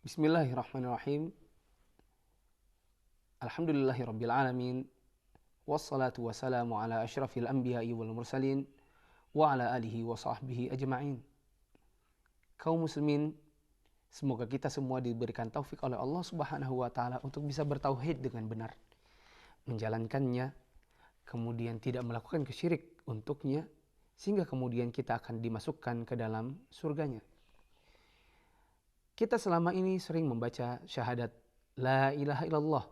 Bismillahirrahmanirrahim. Alhamdulillahirabbil alamin. Wassalatu wassalamu ala asyrafil anbiya'i wal mursalin wa ala alihi wa sahbihi ajma'in. Kaum muslimin, semoga kita semua diberikan taufik oleh Allah Subhanahu wa taala untuk bisa bertauhid dengan benar, menjalankannya, kemudian tidak melakukan kesyirik untuknya, sehingga kemudian kita akan dimasukkan ke dalam surganya. Kita selama ini sering membaca syahadat La ilaha illallah.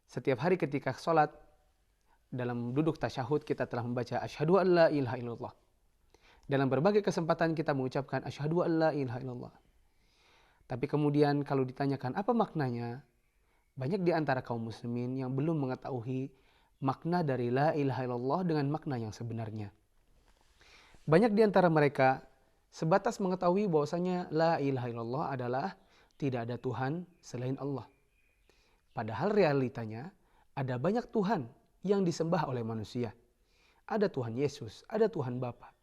Setiap hari ketika sholat, dalam duduk tasyahud kita telah membaca Asyhadu an la ilaha illallah. Dalam berbagai kesempatan kita mengucapkan Asyhadu an la ilaha illallah. Tapi kemudian kalau ditanyakan apa maknanya, banyak di antara kaum muslimin yang belum mengetahui makna dari La ilaha illallah dengan makna yang sebenarnya. Banyak di antara mereka sebatas mengetahui bahwasanya La ilaha illallah adalah tidak ada Tuhan selain Allah. Padahal realitanya ada banyak Tuhan yang disembah oleh manusia. Ada Tuhan Yesus, ada Tuhan Bapa,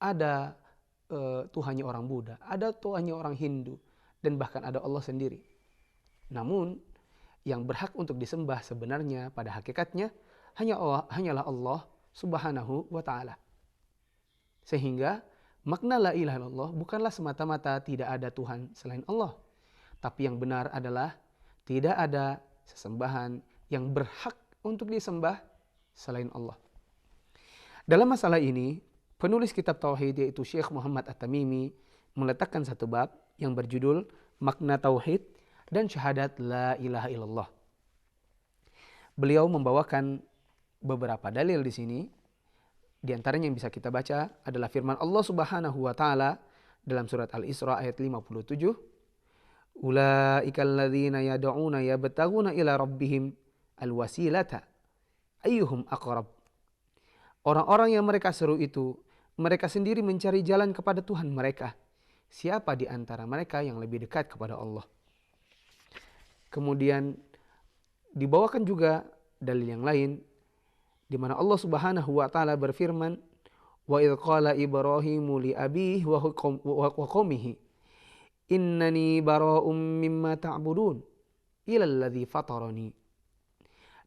ada Tuhannya orang Buddha, ada Tuhannya orang Hindu, dan bahkan ada Allah sendiri. Namun yang berhak untuk disembah sebenarnya pada hakikatnya hanyalah Allah Subhanahu wa taala. Sehingga makna la ilaha illallah bukanlah semata-mata tidak ada Tuhan selain Allah. Tapi yang benar adalah tidak ada sesembahan yang berhak untuk disembah selain Allah. Dalam masalah ini, penulis kitab Tauhid yaitu Syekh Muhammad At-Tamimi meletakkan satu bab yang berjudul Makna Tauhid dan Syahadat La ilaha illallah. Beliau membawakan beberapa dalil di sini. Di antaranya yang bisa kita baca adalah firman Allah Subhanahu wa taala dalam surat Al-Isra ayat 57. Ulaikal ladzina yad'una yabtaguna ila rabbihim alwasilata ayyuhum aqrab. Orang-orang yang mereka seru itu, mereka sendiri mencari jalan kepada Tuhan mereka. Siapa di antara mereka yang lebih dekat kepada Allah? Kemudian dibawakan juga dalil yang lain di mana Allah Subhanahu wa taala berfirman, "Wa idz qala Ibrahimu li abihi wa qaumihi innani bara'um mimma ta'budun ila alladzi fatarani."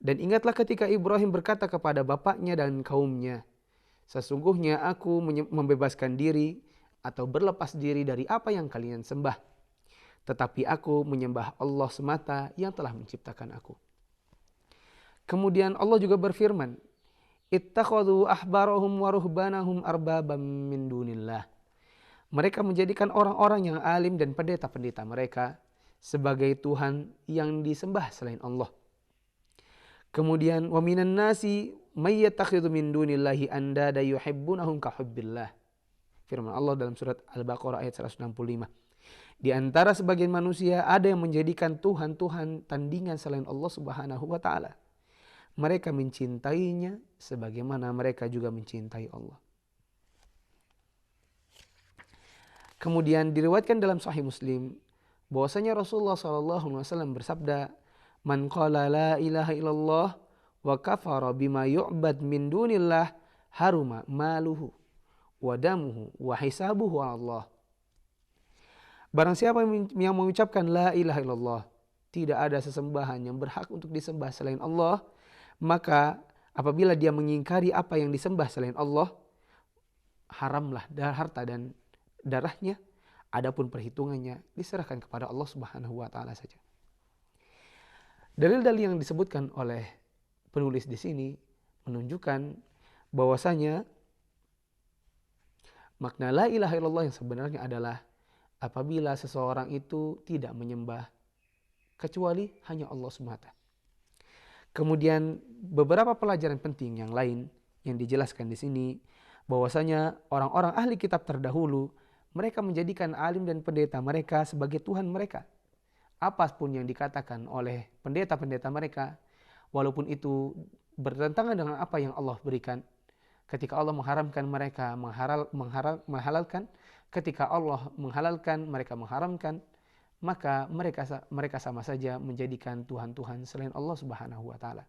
Dan ingatlah ketika Ibrahim berkata kepada bapaknya dan kaumnya, "Sesungguhnya aku membebaskan diri atau berlepas diri dari apa yang kalian sembah, tetapi aku menyembah Allah semata yang telah menciptakan aku." Kemudian Allah juga berfirman, "Ittakhadhu ahbarahum wa ruhbanahum arbabam min dunillah." Mereka menjadikan orang-orang yang alim dan pendeta-pendeta mereka sebagai Tuhan yang disembah selain Allah. Kemudian wa minan nasi may yattakhidhu min dunillahi andada yuhibbunahum ka hubbillah. Firman Allah dalam surat Al-Baqarah ayat 165. Di antara sebagian manusia ada yang menjadikan Tuhan-Tuhan tandingan selain Allah Subhanahu wa taala. Mereka mencintainya sebagaimana mereka juga mencintai Allah. Kemudian diriwayatkan dalam Sahih Muslim bahwasanya Rasulullah SAW bersabda, "Man qala la ilaha illallah wa kafara bima yu'bad min dunillah haruma maluhu wa damuhu wa hisabuhu 'ala Allah." Barang siapa yang mengucapkan la ilaha illallah, tidak ada sesembahan yang berhak untuk disembah selain Allah, maka apabila dia mengingkari apa yang disembah selain Allah, haramlah harta dan darahnya, adapun perhitungannya diserahkan kepada Allah Subhanahu wa taala saja. Dalil-dalil yang disebutkan oleh penulis di sini menunjukkan bahwasanya makna la ilaha illallah yang sebenarnya adalah apabila seseorang itu tidak menyembah kecuali hanya Allah semata. Kemudian beberapa pelajaran penting yang lain yang dijelaskan di sini bahwasanya orang-orang ahli kitab terdahulu mereka menjadikan alim dan pendeta mereka sebagai Tuhan mereka. Apapun yang dikatakan oleh pendeta-pendeta mereka, walaupun itu bertentangan dengan apa yang Allah berikan, ketika Allah mengharamkan mereka menghalalkan, ketika Allah menghalalkan mereka mengharamkan, maka mereka sama saja menjadikan Tuhan-Tuhan selain Allah Subhanahu wa taala.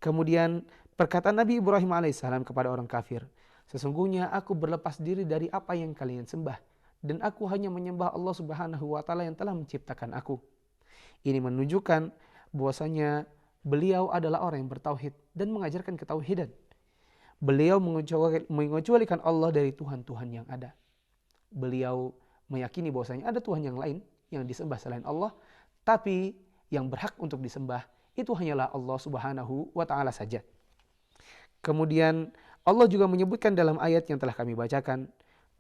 Kemudian perkataan Nabi Ibrahim alaihissalam kepada orang kafir, "Sesungguhnya aku berlepas diri dari apa yang kalian sembah, dan aku hanya menyembah Allah Subhanahu wa taala yang telah menciptakan aku. Ini menunjukkan bahwasanya beliau adalah orang yang bertauhid dan mengajarkan ketauhidan. Beliau mengecualikan Allah dari Tuhan-Tuhan yang ada. Beliau meyakini bahwasanya ada Tuhan yang lain yang disembah selain Allah, tapi yang berhak untuk disembah itu hanyalah Allah Subhanahu wa taala saja. Kemudian Allah juga menyebutkan dalam ayat yang telah kami bacakan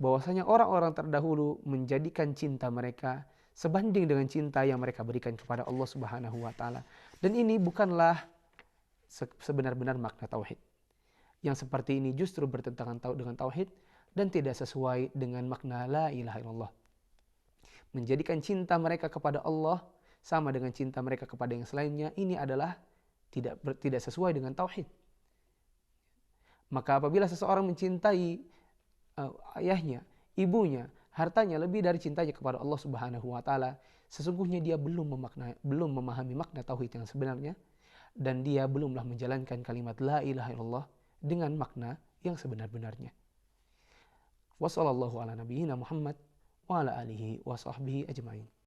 bahwasanya orang-orang terdahulu menjadikan cinta mereka sebanding dengan cinta yang mereka berikan kepada Allah Subhanahu wa taala. Dan ini bukanlah sebenar-benar makna tauhid. Yang seperti ini justru bertentangan dengan tauhid dan tidak sesuai dengan makna la ilaha illallah. Menjadikan cinta mereka kepada Allah sama dengan cinta mereka kepada yang selainnya, ini adalah tidak sesuai dengan tauhid. Maka apabila seseorang mencintai ayahnya, ibunya, hartanya lebih dari cintanya kepada Allah Subhanahu wa taala, sesungguhnya dia belum memahami makna tauhid yang sebenarnya, dan dia belumlah menjalankan kalimat la ilaha illallah dengan makna yang sebenar-benarnya. Wassallallahu ala nabiyyina Muhammad wa ala alihi wa sahbihi ajma'in.